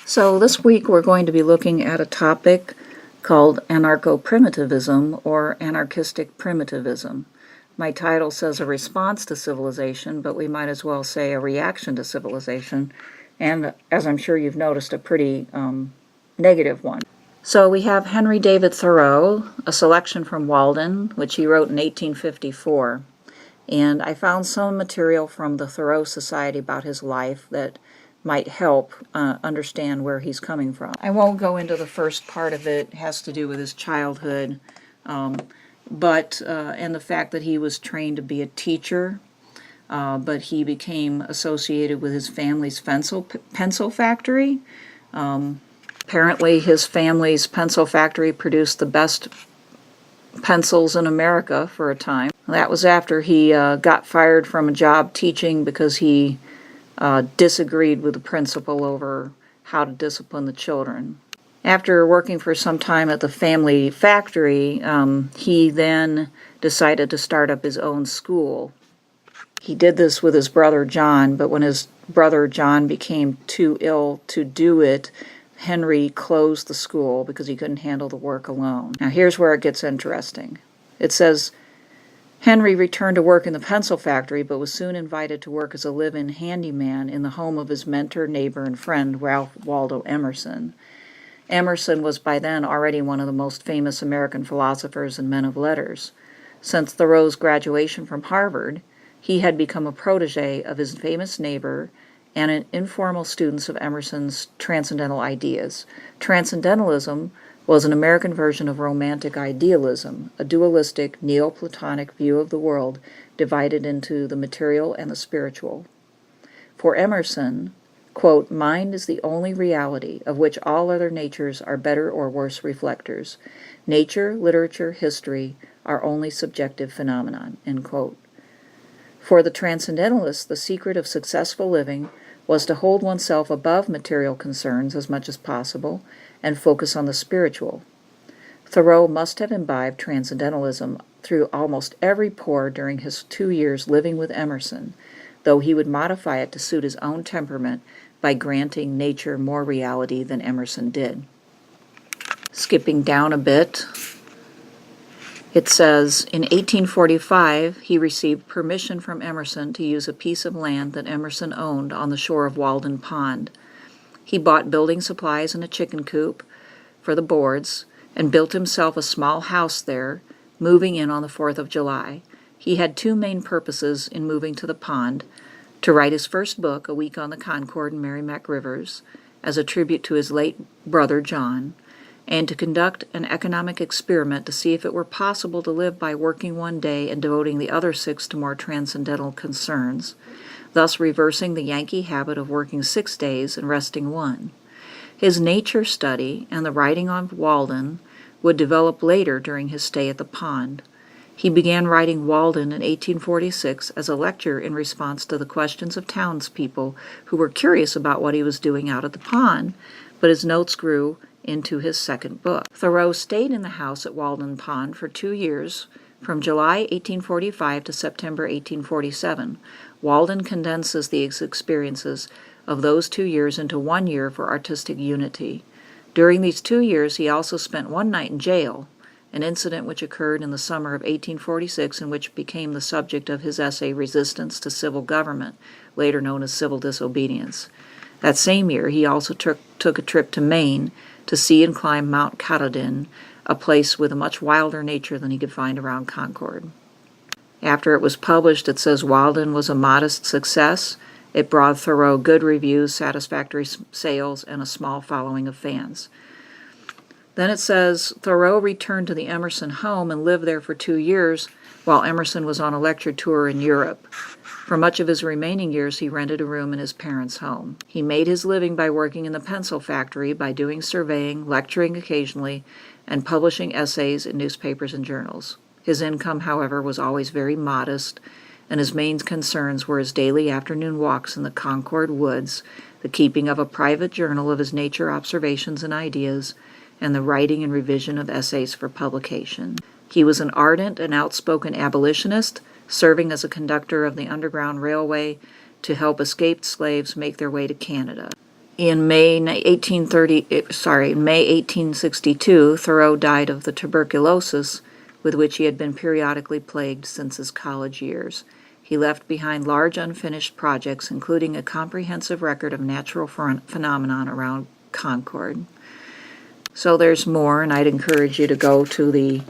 So this week we're going to be looking at a topic called Anarcho-Primitivism or anarchistic primitivism. My title says a response to civilization, but we might as well say a reaction to civilization, and as I'm sure you've noticed, a pretty negative one. So we have Henry David Thoreau, a selection from Walden, which he wrote in 1854. And I found some material from the Thoreau Society about his life that might help understand where he's coming from. I won't go into the first part of it. It has to do with his childhood, and the fact that he was trained to be a teacher, but he became associated with his family's pencil factory. Apparently his family's pencil factory produced the best pencils in America for a time. That was after he got fired from a job teaching because he disagreed with the principal over how to discipline the children. After working for some time at the family factory, he then decided to start up his own school. He did this with his brother John, but when his brother John became too ill to do it, Henry closed the school because he couldn't handle the work alone. Now here's where it gets interesting. It says, Henry returned to work in the pencil factory, but was soon invited to work as a live-in handyman in the home of his mentor, neighbor, and friend, Ralph Waldo Emerson. Emerson was by then already one of the most famous American philosophers and men of letters. Since Thoreau's graduation from Harvard, he had become a protege of his famous neighbor and an informal student of Emerson's transcendental ideas. Transcendentalism was an American version of romantic idealism, a dualistic, Neoplatonic view of the world divided into the material and the spiritual. For Emerson, quote, mind is the only reality of which all other natures are better or worse reflectors. Nature, literature, history are only subjective phenomenon, end quote. For the Transcendentalists, the secret of successful living was to hold oneself above material concerns as much as possible and focus on the spiritual. Thoreau must have imbibed Transcendentalism through almost every pore during his 2 years living with Emerson, though he would modify it to suit his own temperament by granting nature more reality than Emerson did. Skipping down a bit, it says, in 1845, he received permission from Emerson to use a piece of land that Emerson owned on the shore of Walden Pond. He bought building supplies and a chicken coop for the boards and built himself a small house there, moving in on the 4th of July. He had two main purposes in moving to the pond: to write his first book, A Week on the Concord and Merrimack Rivers, as a tribute to his late brother John, and to conduct an economic experiment to see if it were possible to live by working one day and devoting the other 6 to more transcendental concerns, thus reversing the Yankee habit of working 6 days and resting 1. His nature study and the writing on Walden would develop later during his stay at the pond. He began writing Walden in 1846 as a lecture in response to the questions of townspeople who were curious about what he was doing out at the pond, but his notes grew into his second book. Thoreau stayed in the house at Walden Pond for 2 years, from July 1845 to September 1847. Walden condenses the experiences of those 2 years into 1 year for artistic unity. During these 2 years, he also spent one night in jail, an incident which occurred in the summer of 1846 and which became the subject of his essay Resistance to Civil Government, later known as Civil Disobedience. That same year, he also took a trip to Maine to see and climb Mount Katahdin, a place with a much wilder nature than he could find around Concord. After it was published, it says Walden was a modest success. It brought Thoreau good reviews, satisfactory sales, and a small following of fans. Then it says Thoreau returned to the Emerson home and lived there for 2 years while Emerson was on a lecture tour in Europe. For much of his remaining years, he rented a room in his parents' home. He made his living by working in the pencil factory, by doing surveying, lecturing occasionally, and publishing essays in newspapers and journals. His income, however, was always very modest, and his main concerns were his daily afternoon walks in the Concord woods, the keeping of a private journal of his nature observations and ideas, and the writing and revision of essays for publication. He was an ardent and outspoken abolitionist, serving as a conductor of the Underground Railway to help escaped slaves make their way to Canada. In May 1862, Thoreau died of the tuberculosis with which he had been periodically plagued since his college years. He left behind large unfinished projects, including a comprehensive record of natural phenomenon around Concord. So there's more, and I'd encourage you to go to the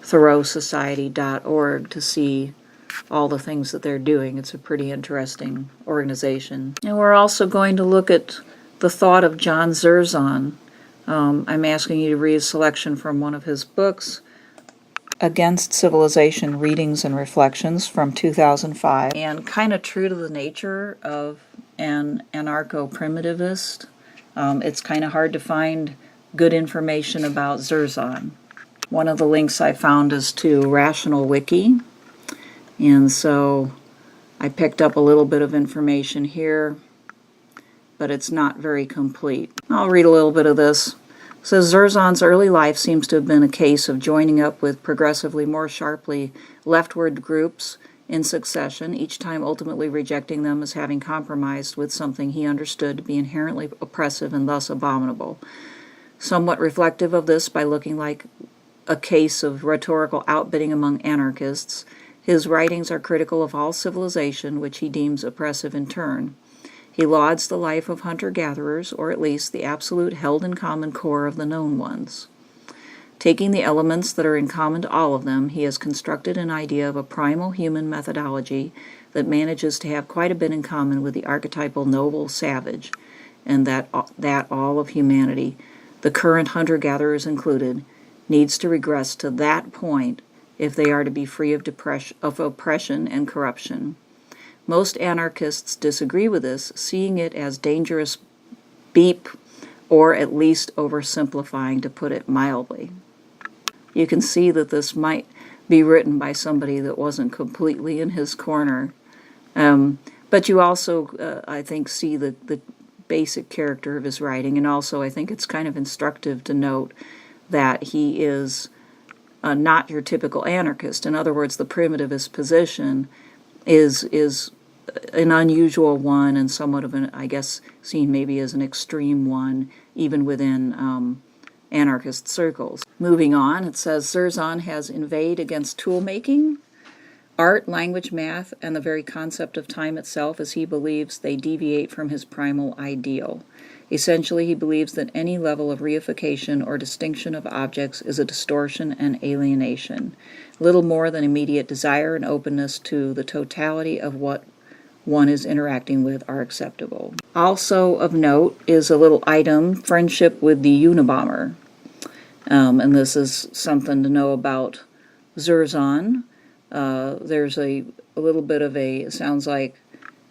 thoreausociety.org to see all the things that they're doing. It's a pretty interesting organization. And we're also going to look at the thought of John Zerzan. I'm asking you to read a selection from one of his books, Against Civilization, Readings and Reflections from 2005. And kind of true to the nature of an anarcho-primitivist, it's kind of hard to find good information about Zerzan. One of the links I found is to Rational Wiki, and so I picked up a little bit of information here, but it's not very complete. I'll read a little bit of this. It says, Zerzan's early life seems to have been a case of joining up with progressively more sharply leftward groups in succession, each time ultimately rejecting them as having compromised with something he understood to be inherently oppressive and thus abominable. Somewhat reflective of this by looking like a case of rhetorical outbidding among anarchists, his writings are critical of all civilization, which he deems oppressive in turn. He lauds the life of hunter-gatherers, or at least the absolute held-in-common core of the known ones. Taking the elements that are in common to all of them, he has constructed an idea of a primal human methodology that manages to have quite a bit in common with the archetypal noble savage, and that all of humanity, the current hunter-gatherers included, needs to regress to that point if they are to be free of oppression and corruption. Most anarchists disagree with this, seeing it as dangerous beep, or at least oversimplifying, to put it mildly. You can see that this might be written by somebody that wasn't completely in his corner. But you also, I think, see the basic character of his writing, and also I think it's kind of instructive to note that he is not your typical anarchist. In other words, the primitivist position is an unusual one, and somewhat of an, I guess, seen maybe as an extreme one, even within anarchist circles. Moving on, it says Zerzan has inveighed against tool-making, art, language, math, and the very concept of time itself, as he believes they deviate from his primal ideal. Essentially, he believes that any level of reification or distinction of objects is a distortion and alienation, little more than immediate desire and openness to the totality of what one is interacting with are acceptable. Also of note is a little item, friendship with the Unabomber. And this is something to know about Zerzan. There's a little bit of a, sounds like,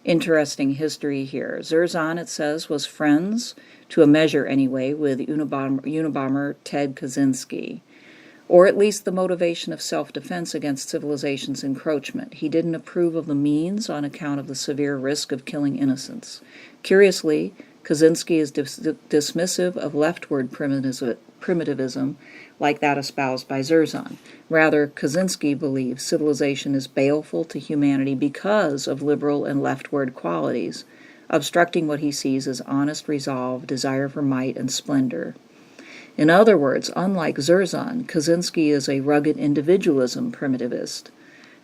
interesting history here. Zerzan, it says, was friends, to a measure anyway, with Unabomber Ted Kaczynski, or at least the motivation of self-defense against civilization's encroachment. He didn't approve of the means on account of the severe risk of killing innocents. Curiously, Kaczynski is dismissive of leftward primitivism, like that espoused by Zerzan. Rather, Kaczynski believes civilization is baleful to humanity because of liberal and leftward qualities, obstructing what he sees as honest resolve, desire for might and splendor. In other words, unlike Zerzan, Kaczynski is a rugged individualism primitivist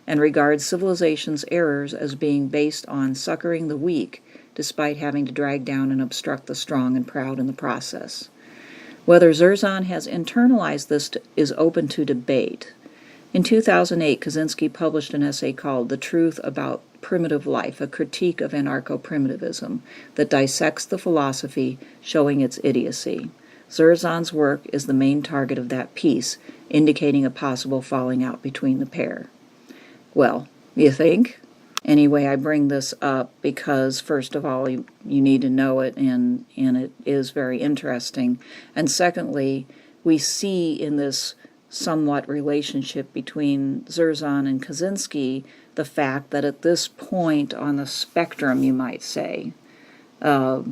and regards civilization's errors as being based on succoring the weak, despite having to drag down and obstruct the strong and proud in the process. Whether Zerzan has internalized this is open to debate. In 2008, Kaczynski published an essay called The Truth About Primitive Life, a critique of anarcho-primitivism that dissects the philosophy, showing its idiocy. Zerzan's work is the main target of that piece, indicating a possible falling out between the pair. Well, you think? Anyway, I bring this up because, first of all, you need to know it, and it is very interesting. And secondly, we see in this somewhat relationship between Zerzan and Kaczynski the fact that at this point on the spectrum, you might say, the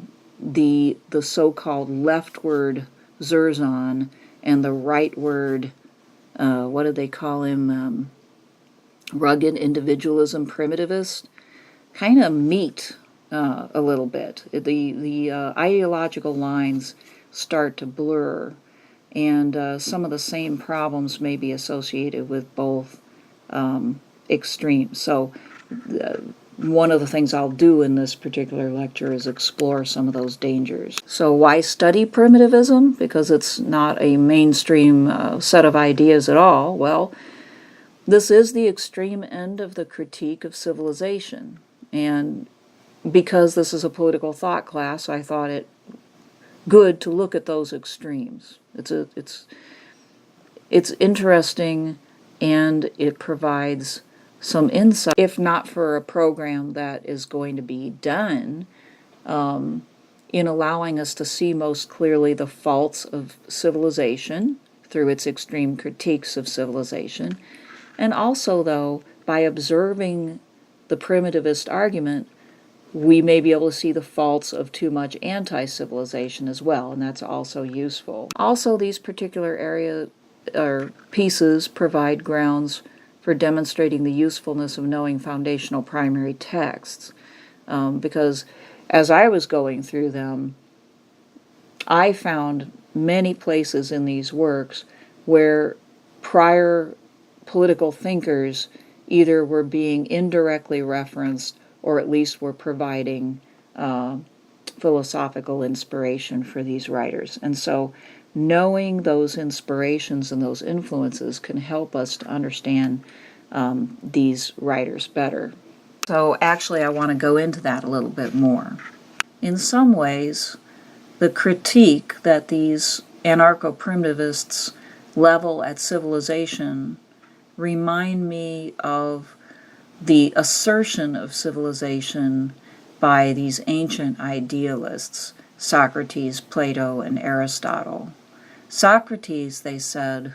so-called leftward Zerzan and the rightward, what did they call him, rugged individualism primitivist, kind of meet a little bit. The ideological lines start to blur, and some of the same problems may be associated with both extremes. So one of the things I'll do in this particular lecture is explore some of those dangers. So why study primitivism? Because it's not a mainstream set of ideas at all. Well, this is the extreme end of the critique of civilization. And because this is a political thought class, I thought it good to look at those extremes. It's interesting, and it provides some insight, if not for a program that is going to be done in allowing us to see most clearly the faults of civilization through its extreme critiques of civilization, and also, though, by observing the primitivist argument, we may be able to see the faults of too much anti-civilization as well, and that's also useful. Also, these particular area or pieces provide grounds for demonstrating the usefulness of knowing foundational primary texts, because as I was going through them, I found many places in these works where prior political thinkers either were being indirectly referenced or at least were providing philosophical inspiration for these writers. And so knowing those inspirations and those influences can help us to understand these writers better. So actually I want to go into that a little bit more. In some ways, the critique that these anarcho-primitivists level at civilization remind me of the assertion of civilization by these ancient idealists, Socrates, Plato, and Aristotle. Socrates, they said,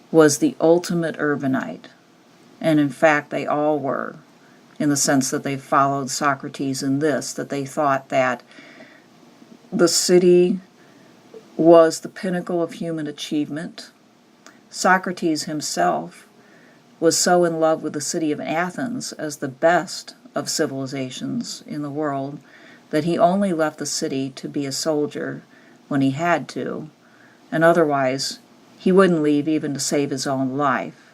was the ultimate urbanite, and in fact they all were, in the sense that they followed Socrates in this, that they thought that the city was the pinnacle of human achievement. Socrates himself was so in love with the city of Athens as the best of civilizations in the world that he only left the city to be a soldier when he had to, and otherwise he wouldn't leave even to save his own life.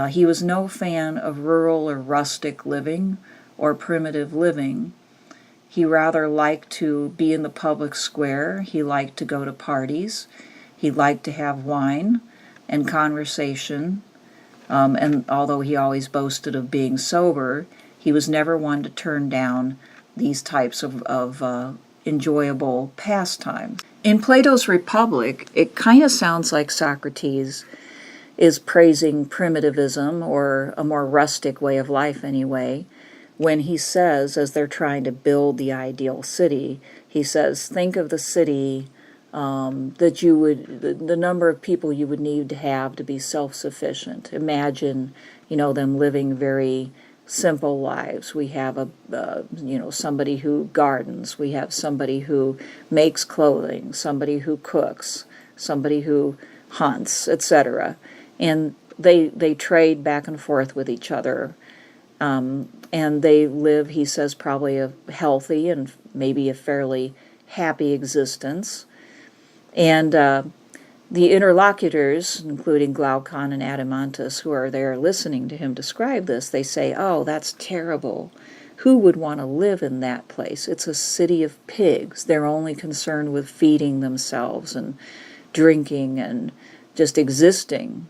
He was no fan of rural or rustic living or primitive living. He rather liked to be in the public square. He liked to go to parties. He liked to have wine and conversation. And although he always boasted of being sober, he was never one to turn down these types of enjoyable pastimes. In Plato's Republic, it kind of sounds like Socrates is praising primitivism, or a more rustic way of life anyway, when he says, as they're trying to build the ideal city, he says, think of the city that you would, the number of people you would need to have to be self-sufficient. Imagine, them living very simple lives. We have somebody who gardens. We have somebody who makes clothing, somebody who cooks, somebody who hunts, etc. And they trade back and forth with each other. And they live, he says, probably a healthy and maybe a fairly happy existence. And the interlocutors, including Glaucon and Adeimantus, who are there listening to him describe this, they say, oh, that's terrible. Who would want to live in that place? It's a city of pigs. They're only concerned with feeding themselves and drinking and just existing.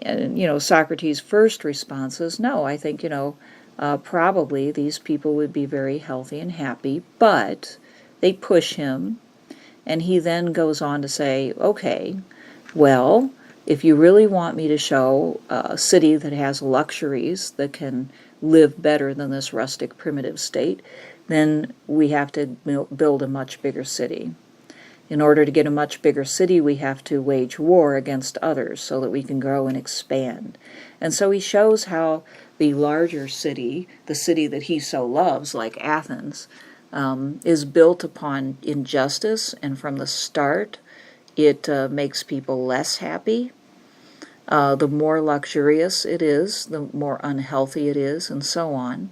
And, Socrates' first response is, no, I think, probably these people would be very healthy and happy, but they push him. And he then goes on to say, okay, well, if you really want me to show a city that has luxuries, that can live better than this rustic primitive state, then we have to build a much bigger city. In order to get a much bigger city, we have to wage war against others so that we can grow and expand. And so he shows how the larger city, the city that he so loves, like Athens, is built upon injustice, and from the start it makes people less happy. The more luxurious it is, the more unhealthy it is, and so on.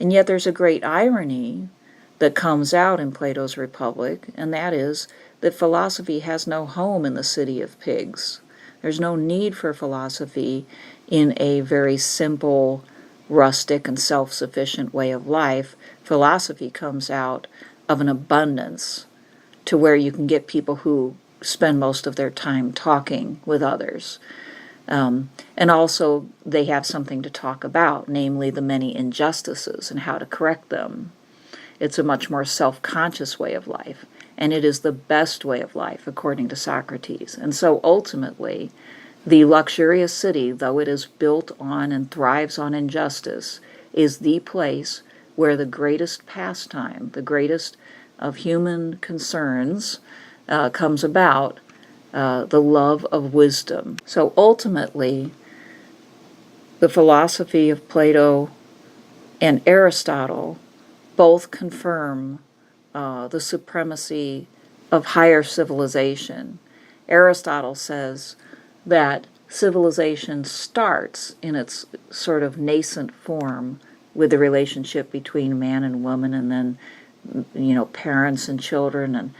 And yet there's a great irony that comes out in Plato's Republic, and that is that philosophy has no home in the city of pigs. There's no need for philosophy in a very simple, rustic, and self-sufficient way of life. Philosophy comes out of an abundance to where you can get people who spend most of their time talking with others. And also they have something to talk about, namely the many injustices and how to correct them. It's a much more self-conscious way of life, and it is the best way of life, according to Socrates. And so ultimately, the luxurious city, though it is built on and thrives on injustice, is the place where the greatest pastime, the greatest of human concerns, comes about, the love of wisdom. So ultimately, the philosophy of Plato and Aristotle both confirm the supremacy of higher civilization. Aristotle says that civilization starts in its sort of nascent form with the relationship between man and woman, and then, parents and children, and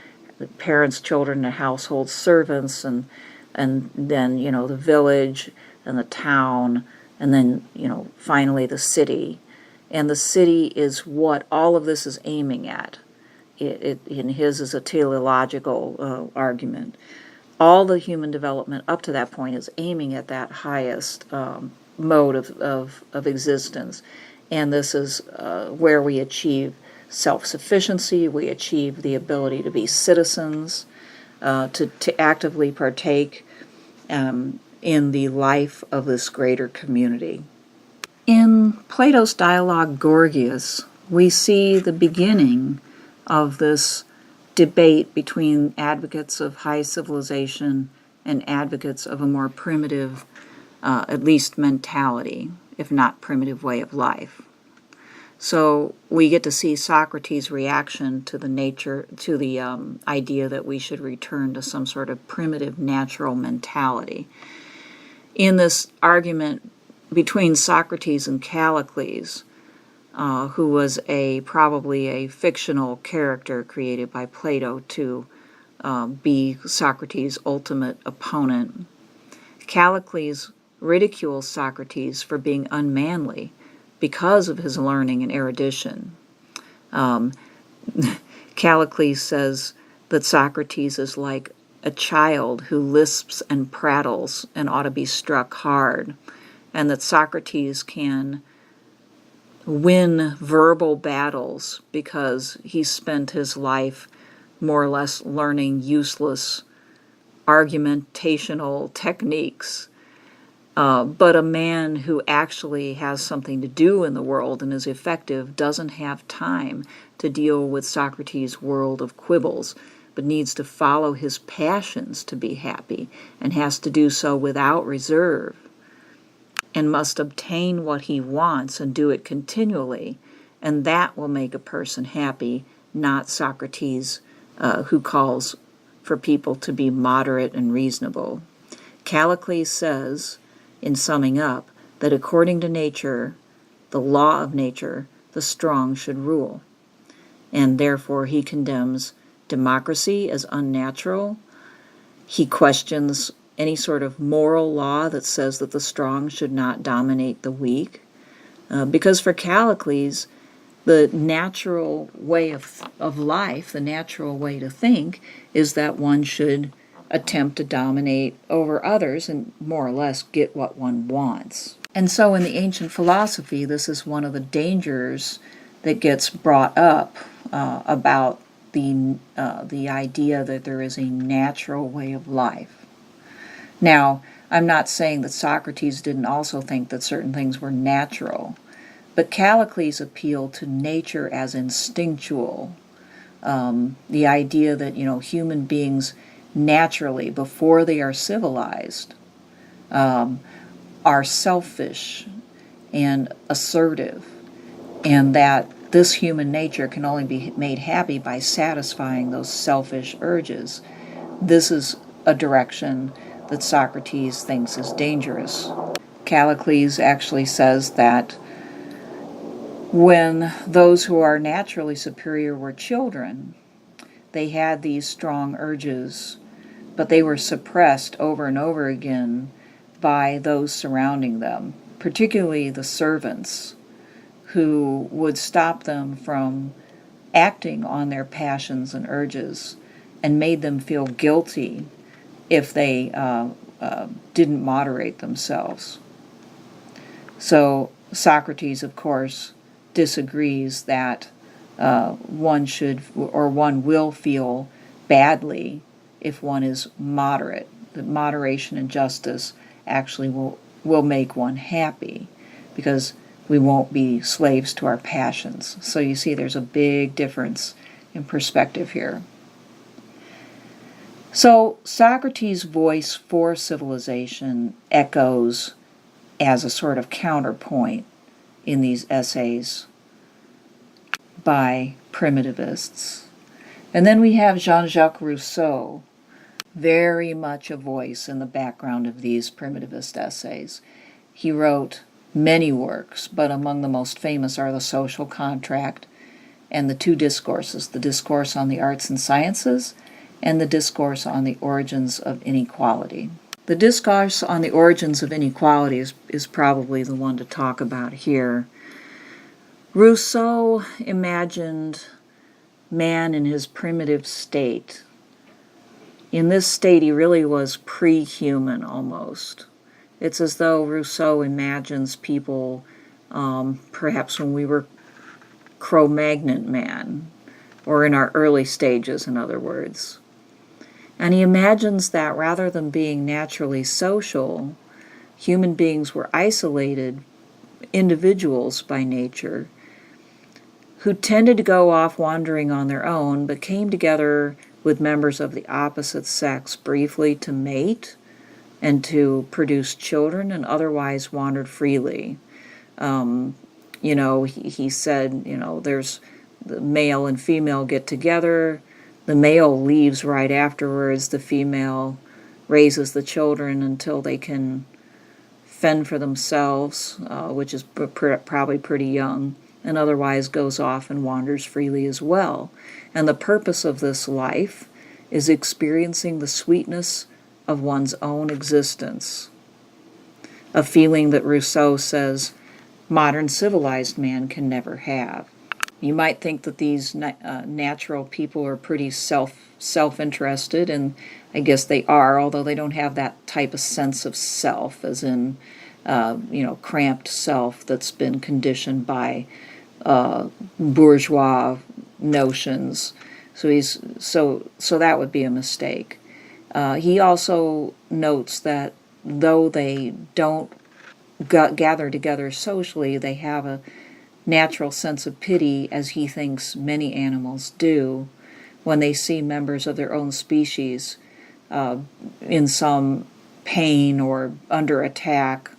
parents, children, and household servants, and then, the village and the town, and then, finally the city. And the city is what all of this is aiming at. In his is a teleological argument. All the human development up to that point is aiming at that highest mode of existence. And this is where we achieve self-sufficiency, we achieve the ability to be citizens, to actively partake in the life of this greater community. In Plato's dialogue Gorgias, we see the beginning of this debate between advocates of high civilization and advocates of a more primitive, at least mentality, if not primitive way of life. So we get to see Socrates' reaction to the idea that we should return to some sort of primitive natural mentality. In this argument between Socrates and Callicles, who was probably a fictional character created by Plato to be Socrates' ultimate opponent, Callicles ridicules Socrates for being unmanly because of his learning and erudition. Callicles says that Socrates is like a child who lisps and prattles and ought to be struck hard, and that Socrates can win verbal battles because he spent his life more or less learning useless argumentational techniques. But a man who actually has something to do in the world and is effective doesn't have time to deal with Socrates' world of quibbles, but needs to follow his passions to be happy, and has to do so without reserve, and must obtain what he wants and do it continually, and that will make a person happy, not Socrates, who calls for people to be moderate and reasonable. Callicles says, in summing up, that according to nature, the law of nature, the strong should rule, and therefore he condemns democracy as unnatural. He questions any sort of moral law that says that the strong should not dominate the weak, because for Callicles, the natural way of life, the natural way to think, is that one should attempt to dominate over others and more or less get what one wants. And so in the ancient philosophy, this is one of the dangers that gets brought up about the idea that there is a natural way of life. Now, I'm not saying that Socrates didn't also think that certain things were natural, but Callicles appealed to nature as instinctual. The idea that, human beings naturally, before they are civilized, are selfish and assertive, and that this human nature can only be made happy by satisfying those selfish urges. This is a direction that Socrates thinks is dangerous. Callicles actually says that When those who are naturally superior were children, they had these strong urges, but they were suppressed over and over again by those surrounding them, particularly the servants, who would stop them from acting on their passions and urges and made them feel guilty if they didn't moderate themselves. So Socrates, of course, disagrees that one will feel badly if one is moderate. That moderation and justice actually will make one happy, because we won't be slaves to our passions. So you see there's a big difference in perspective here. So Socrates' voice for civilization echoes as a sort of counterpoint in these essays by primitivists. And then we have Jean-Jacques Rousseau, very much a voice in the background of these primitivist essays. He wrote many works, but among the most famous are The Social Contract and the two discourses, the Discourse on the Arts and Sciences and the Discourse on the Origins of Inequality. The Discourse on the Origins of Inequality is probably the one to talk about here. Rousseau imagined man in his primitive state. In this state, he really was pre-human almost. It's as though Rousseau imagines people, perhaps when we were Cro-Magnon man, or in our early stages, in other words. And he imagines that rather than being naturally social, human beings were isolated individuals by nature who tended to go off wandering on their own, but came together with members of the opposite sex briefly to mate and to produce children, and otherwise wandered freely. He said, there's the male and female get together, the male leaves right afterwards, the female raises the children until they can fend for themselves, which is probably pretty young, and otherwise goes off and wanders freely as well. And the purpose of this life is experiencing the sweetness of one's own existence, a feeling that Rousseau says modern civilized man can never have. You might think that these natural people are pretty self-interested, and I guess they are, although they don't have that type of sense of self, as in, cramped self that's been conditioned by bourgeois notions. So that would be a mistake. He also notes that though they don't gather together socially, they have a natural sense of pity, as he thinks many animals do, when they see members of their own species in some pain or under attack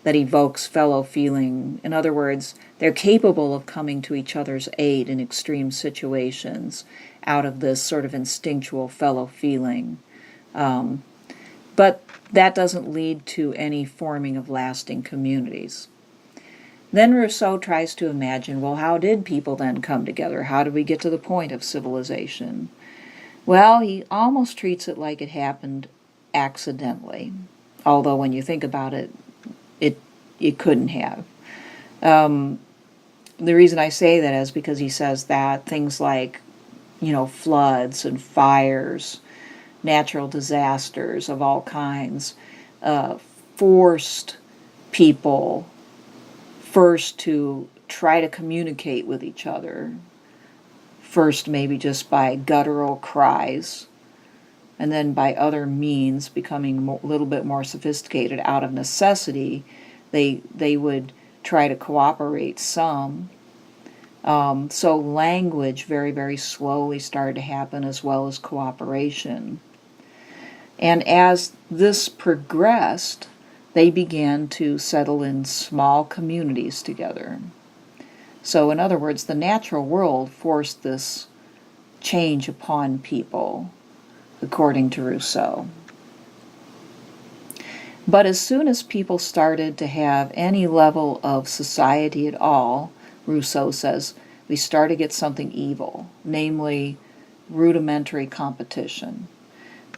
that evokes fellow feeling. In other words, they're capable of coming to each other's aid in extreme situations out of this sort of instinctual fellow feeling. But that doesn't lead to any forming of lasting communities. Then Rousseau tries to imagine, well, how did people then come together? How did we get to the point of civilization? Well, he almost treats it like it happened accidentally, although when you think about it, it couldn't have. The reason I say that is because he says that things like, floods and fires, natural disasters of all kinds, forced people first to try to communicate with each other, first maybe just by guttural cries, and then by other means, becoming a little bit more sophisticated out of necessity. They would try to cooperate some. So language very, very slowly started to happen, as well as cooperation. And as this progressed, they began to settle in small communities together. So in other words, the natural world forced this change upon people, according to Rousseau. But as soon as people started to have any level of society at all, Rousseau says, we start to get something evil, namely rudimentary competition.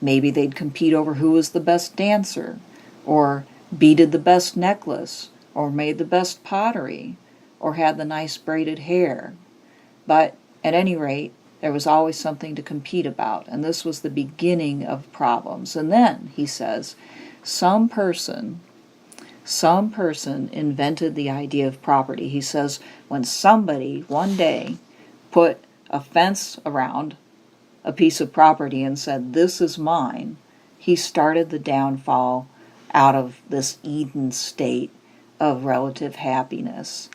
Maybe they'd compete over who was the best dancer, or beaded the best necklace, or made the best pottery, or had the nice braided hair. But at any rate, there was always something to compete about, and this was the beginning of problems. And then, he says, some person invented the idea of property. He says, when somebody one day put a fence around a piece of property and said, this is mine, he started the downfall out of this Eden state of relative happiness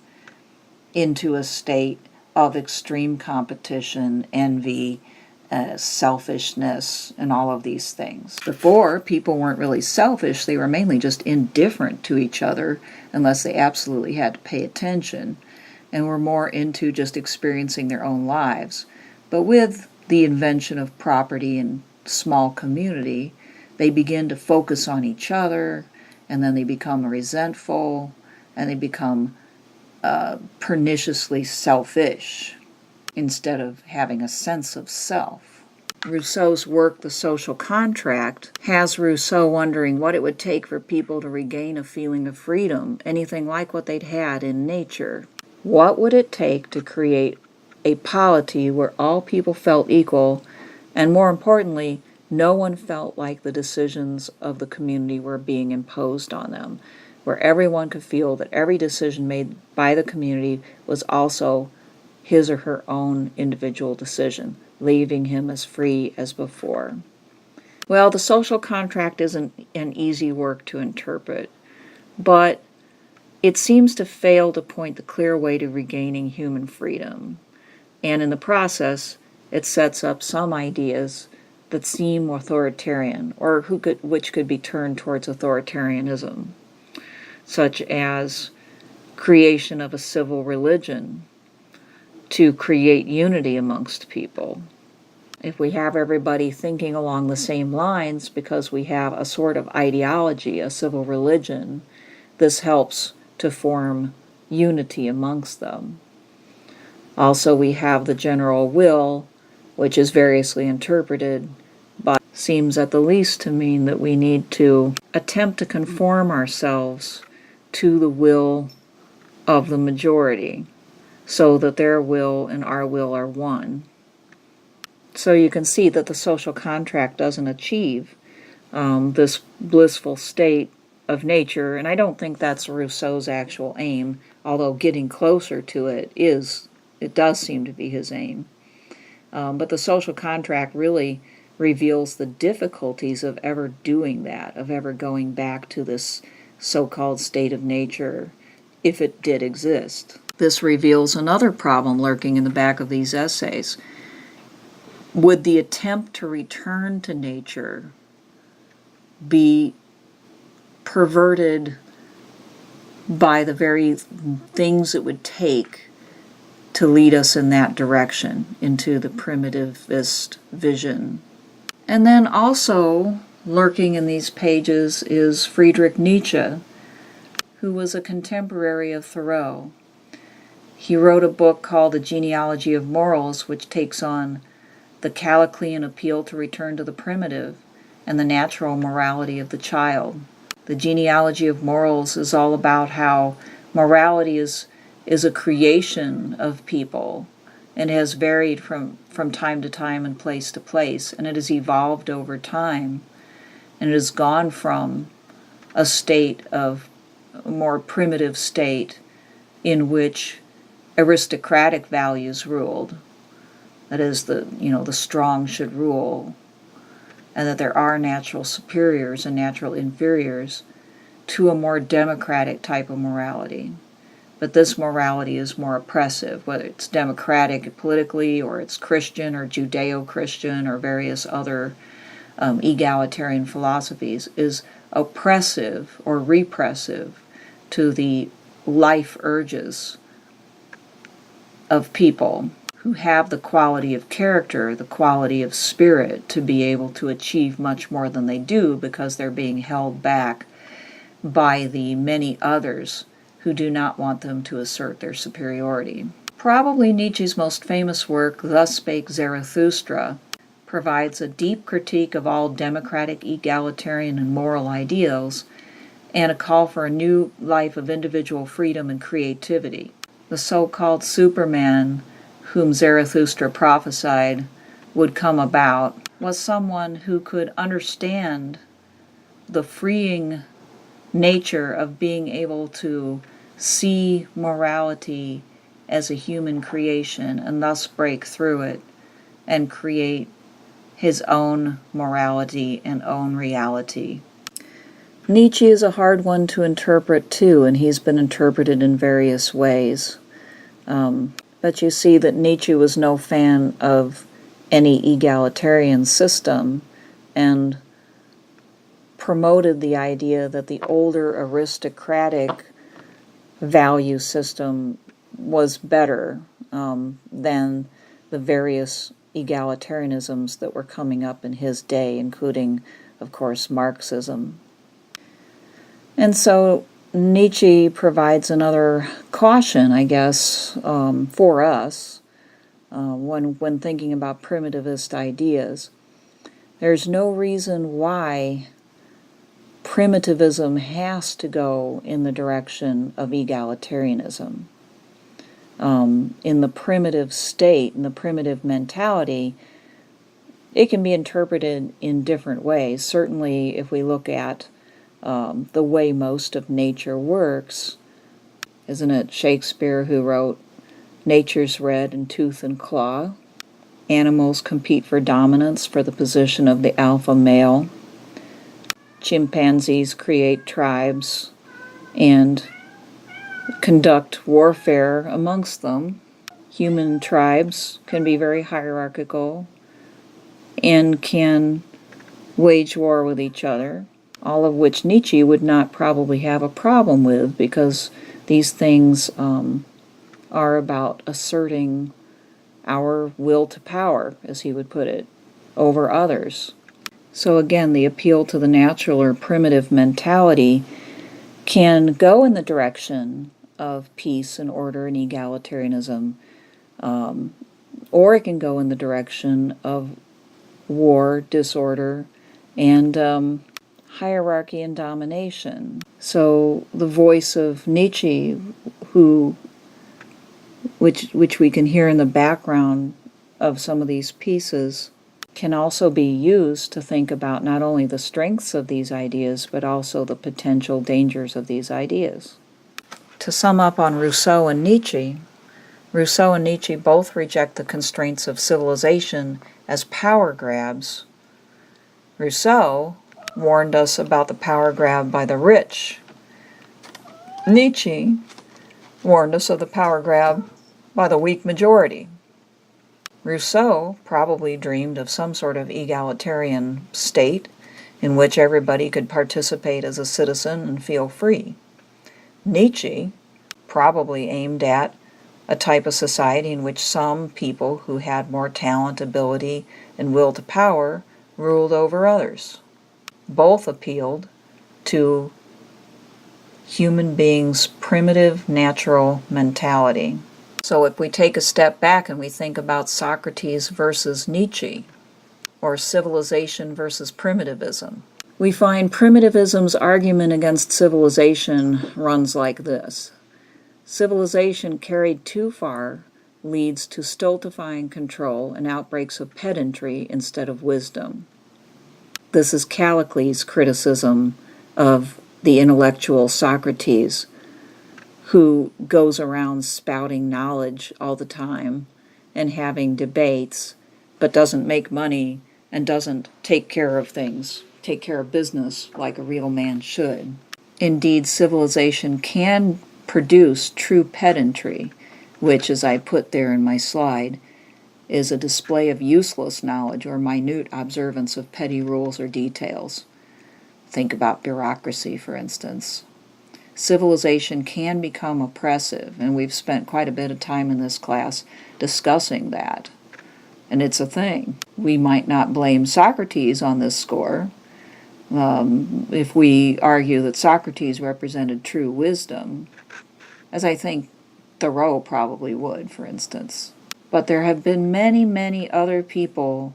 into a state of extreme competition, envy, selfishness, and all of these things. Before, people weren't really selfish. They were mainly just indifferent to each other unless they absolutely had to pay attention, and were more into just experiencing their own lives. But with the invention of property and small community, they begin to focus on each other, and then they become resentful, and they become perniciously selfish instead of having a sense of self. Rousseau's work, The Social Contract, has Rousseau wondering what it would take for people to regain a feeling of freedom, anything like what they'd had in nature. What would it take to create a polity where all people felt equal, and more importantly, no one felt like the decisions of the community were being imposed on them, where everyone could feel that every decision made by the community was also his or her own individual decision, leaving him as free as before. Well, the social contract isn't an easy work to interpret, but it seems to fail to point the clear way to regaining human freedom. And in the process, it sets up some ideas that seem authoritarian, or which could be turned towards authoritarianism, such as creation of a civil religion to create unity amongst people. If we have everybody thinking along the same lines because we have a sort of ideology, a civil religion, this helps to form unity amongst them. Also, we have the general will, which is variously interpreted, but seems at the least to mean that we need to attempt to conform ourselves to the will of the majority, so that their will and our will are one. So you can see that the social contract doesn't achieve this blissful state of nature, and I don't think that's Rousseau's actual aim, although getting closer to it does seem to be his aim. But the social contract really reveals the difficulties of ever doing that, of ever going back to this so-called state of nature, if it did exist. This reveals another problem lurking in the back of these essays. Would the attempt to return to nature be perverted by the very things it would take to lead us in that direction, into the primitivist vision? And then also lurking in these pages is Friedrich Nietzsche, who was a contemporary of Thoreau. He wrote a book called The Genealogy of Morals, which takes on the Calliclean appeal to return to the primitive and the natural morality of the child. The Genealogy of Morals is all about how morality is a creation of people, and has varied from time to time and place to place, and it has evolved over time, and it has gone from a state of a more primitive state in which aristocratic values ruled, that is, the strong should rule, and that there are natural superiors and natural inferiors, to a more democratic type of morality. But this morality is more oppressive, whether it's democratic politically, or it's Christian or Judeo-Christian or various other egalitarian philosophies, is oppressive or repressive to the life urges of people who have the quality of character, the quality of spirit, to be able to achieve much more than they do because they're being held back by the many others who do not want them to assert their superiority. Probably Nietzsche's most famous work, Thus Spake Zarathustra, provides a deep critique of all democratic, egalitarian, and moral ideals, and a call for a new life of individual freedom and creativity. The so-called Superman, whom Zarathustra prophesied would come about, was someone who could understand the freeing nature of being able to see morality as a human creation and thus break through it and create his own morality and own reality. Nietzsche is a hard one to interpret too, and he's been interpreted in various ways. But you see that Nietzsche was no fan of any egalitarian system and promoted the idea that the older aristocratic value system was better than the various egalitarianisms that were coming up in his day, including, of course, Marxism. And so Nietzsche provides another caution, I guess, for us when thinking about primitivist ideas. There's no reason why primitivism has to go in the direction of egalitarianism. In the primitive state, in the primitive mentality, it can be interpreted in different ways. Certainly, if we look at the way most of nature works, isn't it Shakespeare who wrote, "Nature's red in tooth and claw. Animals compete for dominance for the position of the alpha male. Chimpanzees create tribes and conduct warfare amongst them. Human tribes can be very hierarchical and can wage war with each other," all of which Nietzsche would not probably have a problem with, because these things are about asserting our will to power, as he would put it, over others. So again, the appeal to the natural or primitive mentality can go in the direction of peace and order and egalitarianism, or it can go in the direction of war, disorder, and hierarchy and domination. So the voice of Nietzsche, which we can hear in the background of some of these pieces, can also be used to think about not only the strengths of these ideas, but also the potential dangers of these ideas. To sum up on Rousseau and Nietzsche both reject the constraints of civilization as power grabs. Rousseau warned us about the power grab by the rich. Nietzsche warned us of the power grab by the weak majority. Rousseau probably dreamed of some sort of egalitarian state in which everybody could participate as a citizen and feel free. Nietzsche probably aimed at a type of society in which some people who had more talent, ability, and will to power ruled over others. Both appealed to human beings' primitive natural mentality. So if we take a step back and we think about Socrates versus Nietzsche, or civilization versus primitivism, we find primitivism's argument against civilization runs like this. Civilization carried too far leads to stultifying control and outbreaks of pedantry instead of wisdom. This is Callicles' criticism of the intellectual Socrates, who goes around spouting knowledge all the time and having debates, but doesn't make money and doesn't take care of things, take care of business like a real man should. Indeed, civilization can produce true pedantry, which, as I put there in my slide, is a display of useless knowledge or minute observance of petty rules or details. Think about bureaucracy, for instance. Civilization can become oppressive, and we've spent quite a bit of time in this class discussing that. And it's a thing. We might not blame Socrates on this score. If we argue that Socrates represented true wisdom, as I think Thoreau probably would, for instance. But there have been many, many other people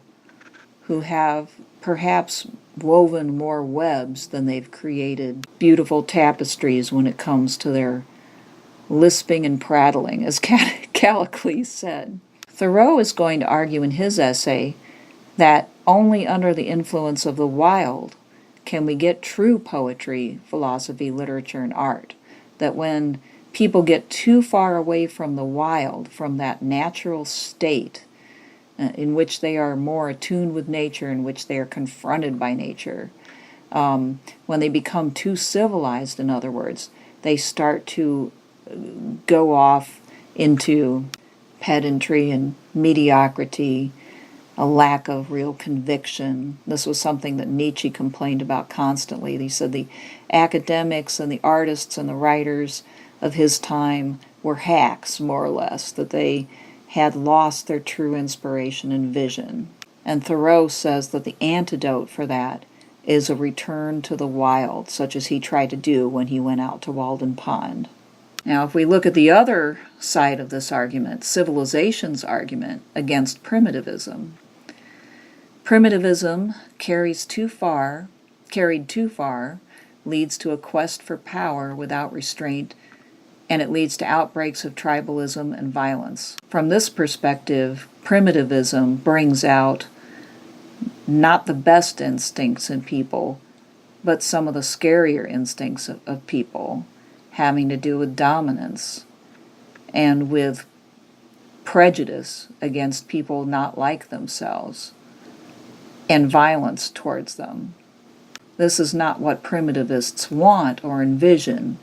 who have perhaps woven more webs than they've created beautiful tapestries when it comes to their lisping and prattling, as Callicles said. Thoreau is going to argue in his essay that only under the influence of the wild can we get true poetry, philosophy, literature, and art. That when people get too far away from the wild, from that natural state in which they are more attuned with nature, in which they are confronted by nature, when they become too civilized, in other words, they start to go off into pedantry and mediocrity, a lack of real conviction. This was something that Nietzsche complained about constantly. He said the academics and the artists and the writers of his time were hacks, more or less, that they had lost their true inspiration and vision. And Thoreau says that the antidote for that is a return to the wild, such as he tried to do when he went out to Walden Pond. Now, if we look at the other side of this argument, civilization's argument against primitivism, primitivism carried too far, leads to a quest for power without restraint, and it leads to outbreaks of tribalism and violence. From this perspective, primitivism brings out not the best instincts in people, but some of the scarier instincts of people, having to do with dominance and with prejudice against people not like themselves and violence towards them. This is not what primitivists want or envision,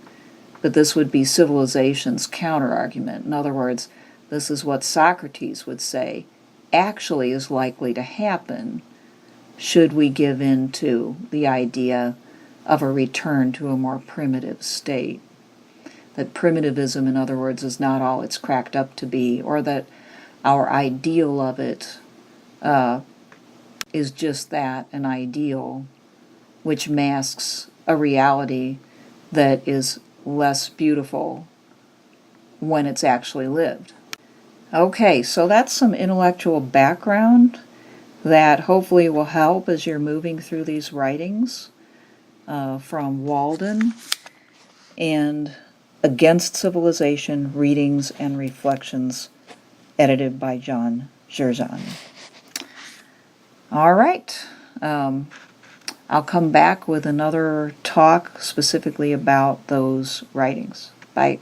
but this would be civilization's counterargument. In other words, this is what Socrates would say actually is likely to happen should we give in to the idea of a return to a more primitive state. That primitivism, in other words, is not all it's cracked up to be, or that our ideal of it is just that, an ideal, which masks a reality that is less beautiful when it's actually lived. Okay, so that's some intellectual background that hopefully will help as you're moving through these writings from Walden and Against Civilization, Readings and Reflections, edited by John Zerzan. All right. I'll come back with another talk specifically about those writings. Bye.